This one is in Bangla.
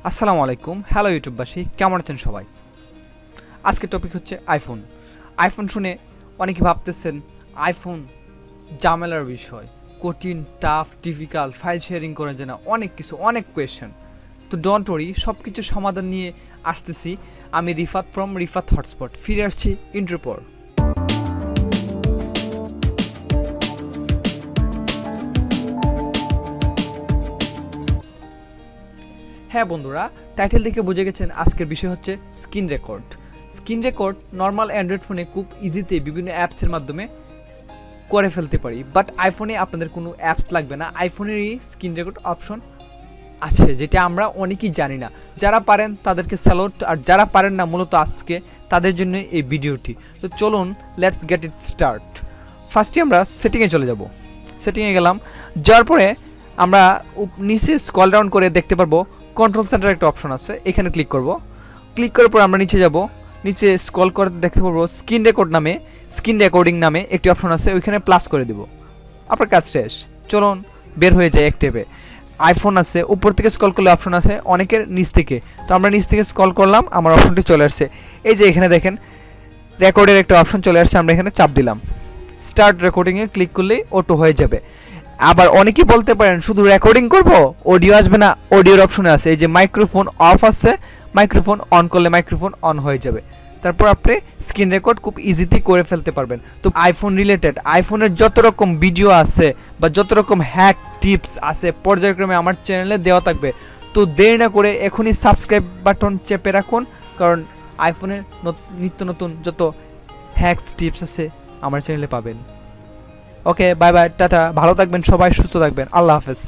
আসসালামু আলাইকুম, হ্যালো ইউটিউববাসী, কেমন আছেন সবাই? আজকের টপিক হচ্ছে আইফোন। আইফোন শুনে অনেকে ভাবতেছেন আইফোন ঝামেলার বিষয়, কঠিন, টাফ, ডিফিকাল্ট, ফাইল শেয়ারিং করা যায় না, অনেক কিছু, অনেক কোয়েশ্চেন। তো ডোন্ট ওয়ারি, সব কিছুর সমাধান নিয়ে আসতেছি আমি রিফাত ফ্রম রিফাত হটস্পট। ফিরে আসছি ইন্ট্রোর পর। হ্যাঁ বন্ধুরা, টাইটেল দেখে বুঝে গেছেন আজকের বিষয় হচ্ছে screen record. Screen record normal Android ফোনে খুব ইজিতে বিভিন্ন অ্যাপসের মাধ্যমে করে ফেলতে পারি, বাট আইফোনে আপনাদের কোনো অ্যাপস লাগবে না। আইফোনেরই স্ক্রিন রেকর্ড অপশন আছে, যেটা আমরা অনেকেই জানি না। যারা পারেন তাদেরকে স্যালুট, আর যারা পারেন না মূলত আজকে তাদের জন্য এই ভিডিওটি। তো চলুন, লেটস গেট ইট স্টার্ট। ফার্স্টে আমরা সেটিংয়ে চলে যাব। সেটিংয়ে গেলাম, যাওয়ার পরে আমরা নিচে স্ক্রল ডাউন করে দেখতে পারবো কন্ট্রোল সেন্টার একটা অপশন আছে, এখানে ক্লিক করব। ক্লিক করার পর আমরা নিচে যাব, নিচে স্ক্রল করে দেখতে পারবো স্ক্রিন রেকর্ডিং নামে একটি অপশন আছে, ওইখানে প্লাস করে দিব। আপনার কাজ শেষ। চলুন বের হয়ে যায় এক ট্যাবে। আইফোন আছে, উপর থেকে স্ক্রল করলে অপশন আছে, অনেকের নিচ থেকে। তো আমরা নিচ থেকে স্ক্রল করলাম, আমার অপশনটি চলে আসছে। এই যে এখানে দেখেন রেকর্ডের একটা অপশন চলে আসছে, আমরা এখানে চাপ দিলাম। স্টার্ট রেকর্ডিংয়ে ক্লিক করলেই অটো হয়ে যাবে। আবার অনেকেই বলতে পারেন শুধু রেকর্ডিং করব, অডিও আসবে না। অডিওর অপশনে আছে এই যে মাইক্রোফোন অফ আছে, মাইক্রোফোন অন করলে মাইক্রোফোন অন হয়ে যাবে। তারপর আপনি স্ক্রিন রেকর্ড খুব ইজিলি করে ফেলতে পারবেন। তো আইফোন রিলেটেড, আইফোনের যত রকম ভিডিও আছে বা যত রকম হ্যাক টিপস আছে পর্যায়ক্রমে আমার চ্যানেলে দেওয়া থাকবে। তো দেরি না করে এখনই সাবস্ক্রাইব বাটন চেপে রাখুন, কারণ আইফোনের নিত্য নতুন যত হ্যাকস টিপস আছে আমার চ্যানেলে পাবেন। ওকে, বাই বাই, টাটা, ভালো থাকবেন সবাই, সুস্থ থাকবেন, আল্লাহ হাফেজ।